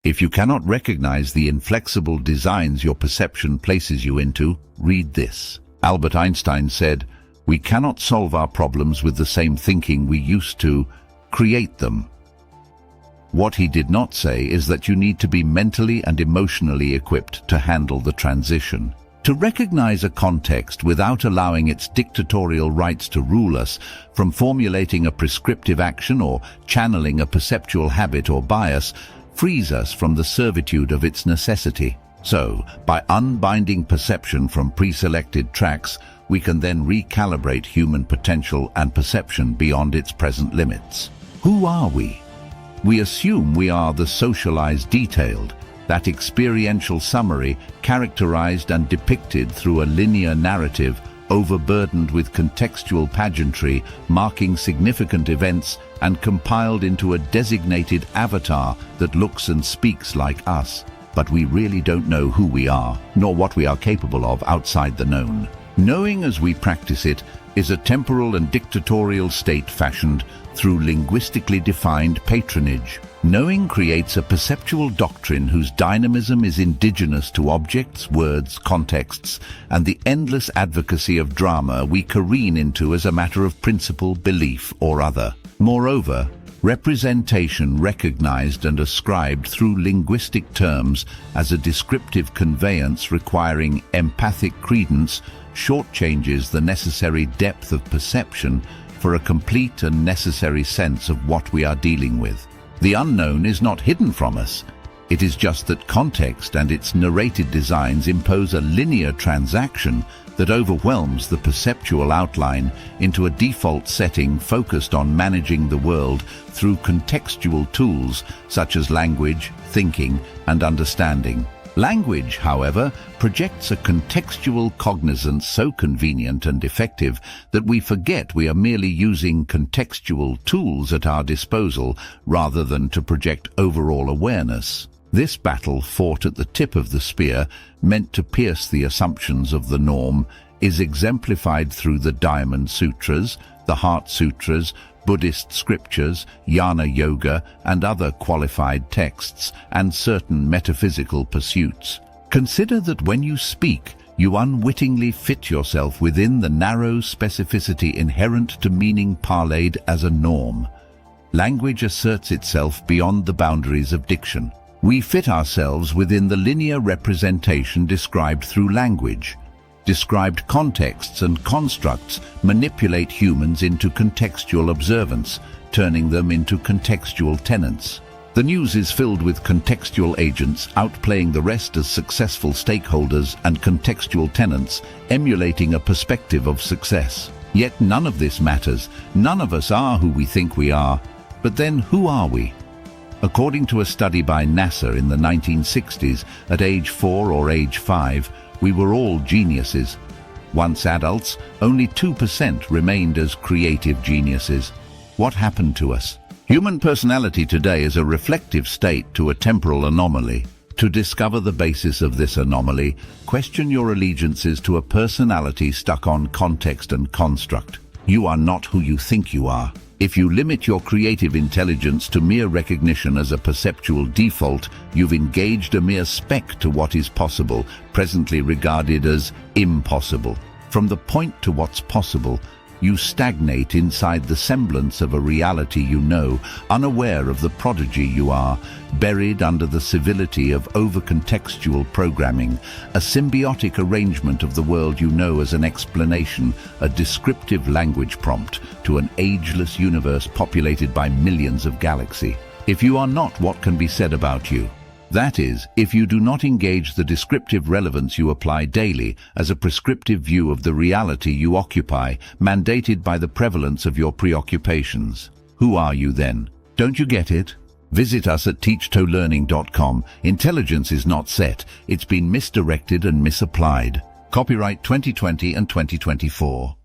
If you cannot recognize the inflexible designs your perception places you into, read this. Albert Einstein said, "We cannot solve our problems with the same thinking we used to, create them." What he did not say is that you need to be mentally and emotionally equipped to handle the transition. To recognize a context without allowing its dictatorial rights to rule us, from formulating a prescriptive action or channeling a perceptual habit or bias, frees us from the servitude of its necessity. So, by unbinding perception from pre-selected tracks, we can then recalibrate human potential and perception beyond its present limits. Who are we? We assume we are the socialized detailed, that experiential summary characterized and depicted through a linear narrative overburdened with contextual pageantry, marking significant events and compiled into a designated avatar that looks and speaks like us. But we really don't know who we are, nor what we are capable of outside the known. Knowing as we practice it is a temporal and dictatorial state fashioned through linguistically defined patronage. Knowing creates a perceptual doctrine whose dynamism is indigenous to objects, words, contexts, and the endless advocacy of drama we careen into as a matter of principle, belief, or other. Moreover, representation recognized and ascribed through linguistic terms as a descriptive conveyance requiring empathic credence shortchanges the necessary depth of perception for a complete and necessary sense of what we are dealing with. The unknown is not hidden from us. It is just that context and its narrated designs impose a linear transaction that overwhelms the perceptual outline into a default setting focused on managing the world through contextual tools such as language, thinking, and understanding. Language, however, projects a contextual cognizance so convenient and effective that we forget we are merely using contextual tools at our disposal rather than to project overall awareness. This battle, fought at the tip of the spear, meant to pierce the assumptions of the norm, is exemplified through the Diamond Sutras, the Heart Sutras, Buddhist scriptures, Jnana Yoga, and other qualified texts, and certain metaphysical pursuits. Consider that when you speak, you unwittingly fit yourself within the narrow specificity inherent to meaning parlayed as a norm. Language asserts itself beyond the boundaries of diction. We fit ourselves within the linear representation described through language. Described contexts and constructs manipulate humans into contextual observance, turning them into contextual tenants. The news is filled with contextual agents outplaying the rest as successful stakeholders and contextual tenants, emulating a perspective of success. Yet none of this matters. None of us are who we think we are. But then who are we? According to a study by NASA in the 1960s, at age 4 or age 5, we were all geniuses. Once adults, only 2% remained as creative geniuses. What happened to us? Human personality today is a reflective state to a temporal anomaly. To discover the basis of this anomaly, question your allegiances to a personality stuck on context and construct. You are not who you think you are. If you limit your creative intelligence to mere recognition as a perceptual default, you've engaged a mere speck to what is possible, presently regarded as impossible. From the point to what's possible, you stagnate inside the semblance of a reality you know, unaware of the prodigy you are, buried under the civility of over-contextual programming, a symbiotic arrangement of the world you know as an explanation, a descriptive language prompt to an ageless universe populated by millions of galaxies. If you are not what can be said about you, that is, if you do not engage the descriptive relevance you apply daily as a prescriptive view of the reality you occupy, mandated by the prevalence of your preoccupations. Who are you then? Don't you get it? Visit us at teachtolearning.com. Intelligence is not set. It's been misdirected and misapplied. Copyright 2020 and 2024.